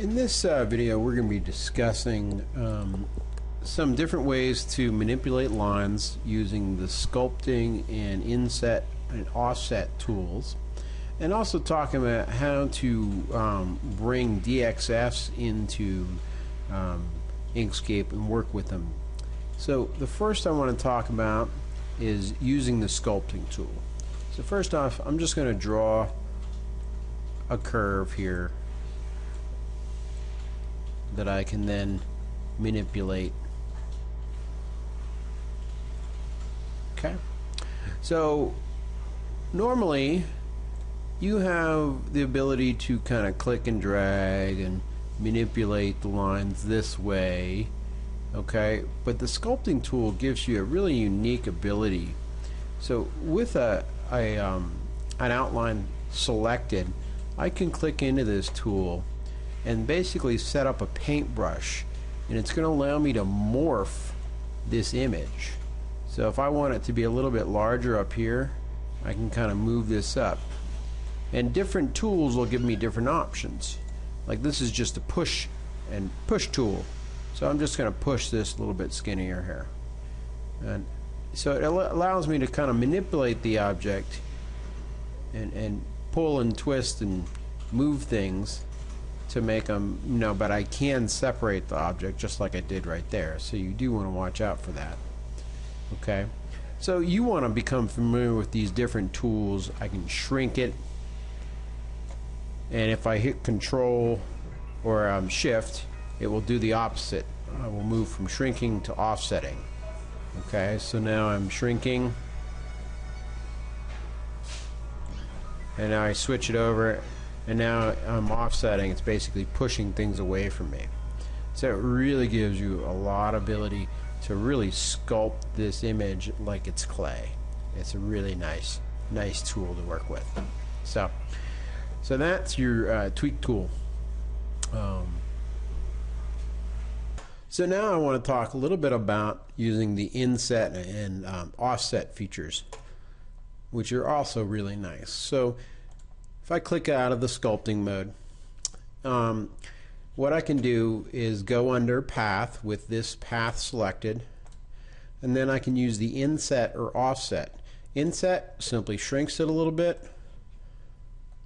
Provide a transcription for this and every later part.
In this video, we're going to be discussing some different ways to manipulate lines using the sculpting and inset and offset tools, and also talking about how to bring Dxfs into Inkscape and work with them. So the first I want to talk about is using the sculpting tool. So first off, I'm just going to draw a curve here that I can then manipulate. Okay, so normally you have the ability to kind of click and drag and manipulate the lines this way, okay, but the sculpting tool gives you a really unique ability. So with an outline selected, I can click into this tool and basically set up a paintbrush, and it's going to allow me to morph this image. So if I want it to be a little bit larger up here, I can kind of move this up, and different tools will give me different options. Like this is just a push tool, so I'm just going to push this a little bit skinnier here, and so it allows me to kind of manipulate the object and pull and twist and move things to make them, you know, but I can separate the object just like I did right there, so you do want to watch out for that. Okay, so you want to become familiar with these different tools. I can shrink it, and if I hit Control or Shift, it will do the opposite. I will move from shrinking to offsetting. Okay, so now I'm shrinking, and now I switch it over, and now I'm offsetting. It's basically pushing things away from me. So it really gives you a lot of ability to really sculpt this image like it's clay. It's a really nice tool to work with. So that's your tweak tool. So now I want to talk a little bit about using the inset and offset features, which are also really nice. So if I click out of the sculpting mode, what I can do is go under path with this path selected, and then I can use the inset or offset. Inset simply shrinks it a little bit,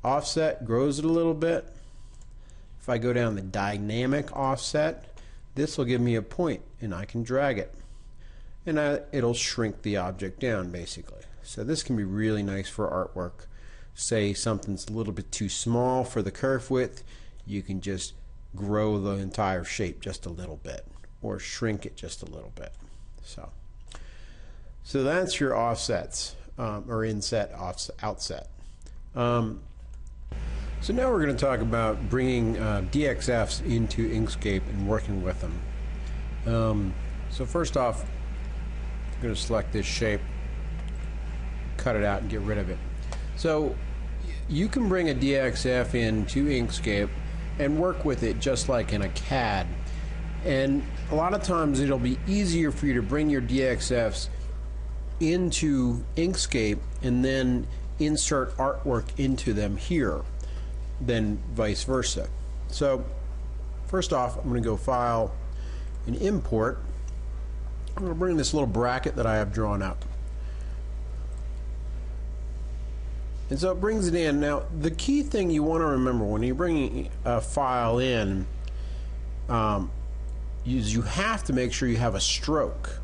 offset grows it a little bit. If I go down the dynamic offset, this will give me a point, and I can drag it, and it'll shrink the object down basically. So this can be really nice for artwork. Say something's a little bit too small for the curve width, you can just grow the entire shape just a little bit, or shrink it just a little bit. So that's your offsets, or inset, offset, outset. So now we're going to talk about bringing Dxfs into Inkscape and working with them. So first off, I'm going to select this shape, cut it out, and get rid of it. So you can bring a Dxf into Inkscape and work with it just like in a CAD. And a lot of times it'll be easier for you to bring your Dxfs into Inkscape and then insert artwork into them here than vice versa. So first off, I'm going to go File and Import. I'm going to bring this little bracket that I have drawn up. And so it brings it in. Now the key thing you want to remember when you're bringing a file in is you have to make sure you have a stroke.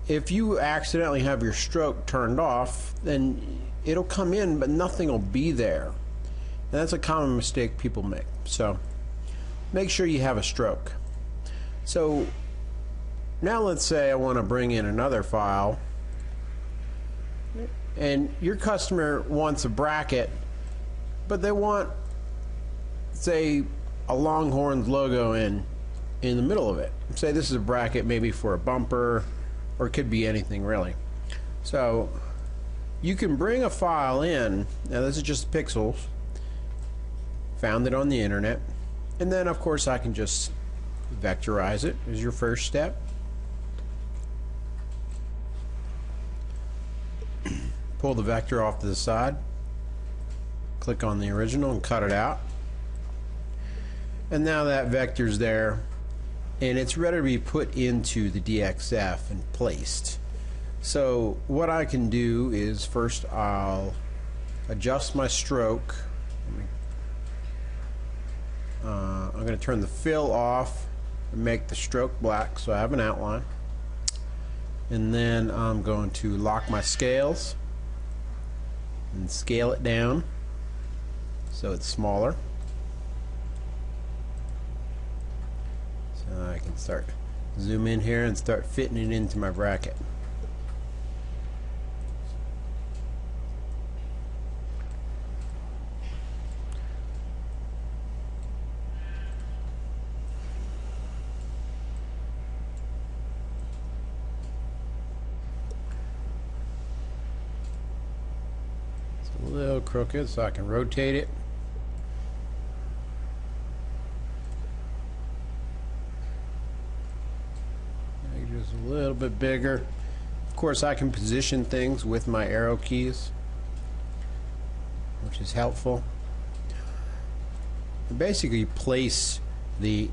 If you accidentally have your stroke turned off, then it'll come in but nothing will be there. And that's a common mistake people make. So make sure you have a stroke. So now let's say I want to bring in another file, and your customer wants a bracket, but they want, say, a Longhorns logo in the middle of it. Say this is a bracket maybe for a bumper, or it could be anything really. So you can bring a file in. Now this is just pixels, found it on the internet, and then of course I can just vectorize it as your first step. Pull the vector off to the side, click on the original and cut it out. And now that vector's there, and it's ready to be put into the Dxf and placed. So what I can do is first I'll adjust my stroke. I'm going to turn the fill off and make the stroke black so I have an outline. And then I'm going to lock my scales and scale it down so it's smaller. So I can start zoom in here and start fitting it into my bracket. It's a little crooked, so I can rotate it. Just a little bit bigger. Of course, I can position things with my arrow keys, which is helpful. I basically place the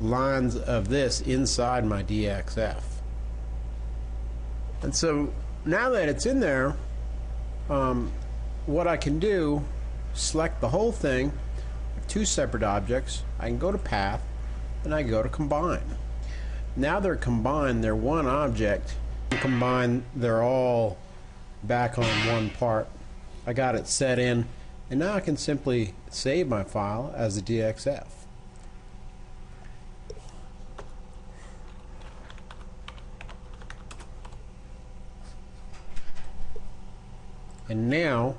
lines of this inside my Dxf. And so now that it's in there, what I can do, select the whole thing, two separate objects. I can go to Path, and I can go to Combine. Now they're combined, they're one object. Combined, they're all back on one part. I got it set in, and now I can simply save my file as a Dxf. And now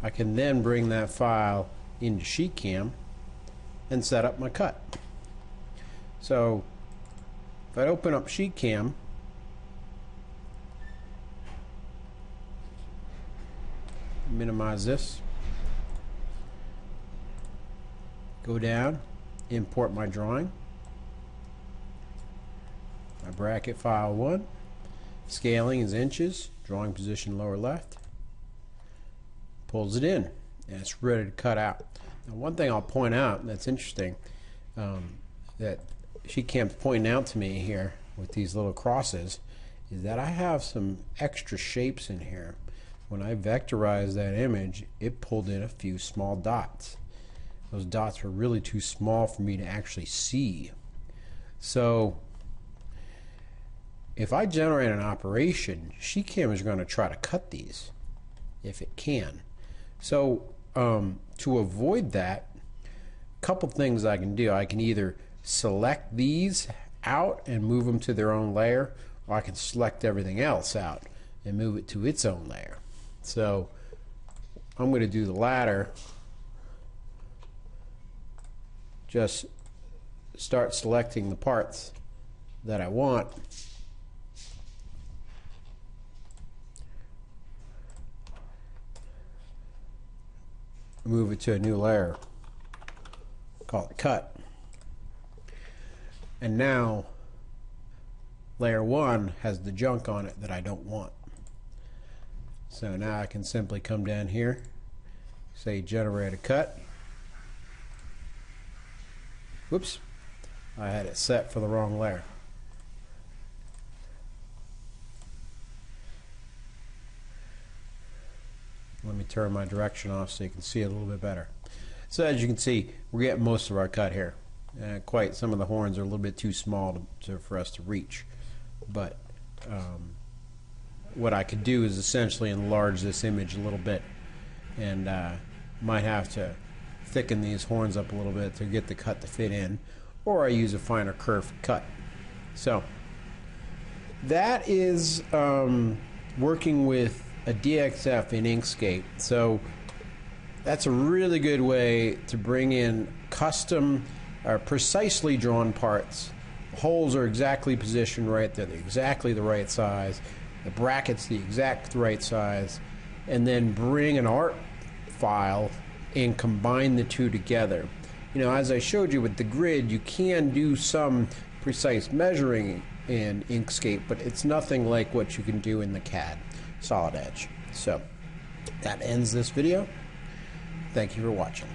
I can then bring that file into SheetCam and set up my cut. So if I open up SheetCam, minimize this, go down, import my drawing, my bracket file 1, scaling is inches, drawing position lower left, pulls it in, and it's ready to cut out. Now, one thing I'll point out that's interesting, that SheetCam's pointing out to me here with these little crosses, is that I have some extra shapes in here. When I vectorized that image, it pulled in a few small dots. Those dots were really too small for me to actually see. So if I generate an operation, SheetCam is going to try to cut these if it can. So to avoid that, a couple things I can do. I can either select these out and move them to their own layer, or I can select everything else out and move it to its own layer. So I'm going to do the latter. Just start selecting the parts that I want. Move it to a new layer. Call it cut. And now layer 1 has the junk on it that I don't want. So now I can simply come down here, say generate a cut. Whoops, I had it set for the wrong layer. Let me turn my direction off so you can see it a little bit better. So as you can see, we're getting most of our cut here. Some of the horns are a little bit too small for us to reach. But what I could do is essentially enlarge this image a little bit, and might have to thicken these horns up a little bit to get the cut to fit in, or I use a finer curved cut. So that is working with a Dxf in Inkscape. So that's a really good way to bring in custom or precisely drawn parts. The holes are exactly positioned right, they're exactly the right size, the bracket's the exact right size, and then bring an art file and combine the two together. You know, as I showed you with the grid, you can do some precise measuring in Inkscape, but it's nothing like what you can do in the CAD Solid Edge. So that ends this video. Thank you for watching.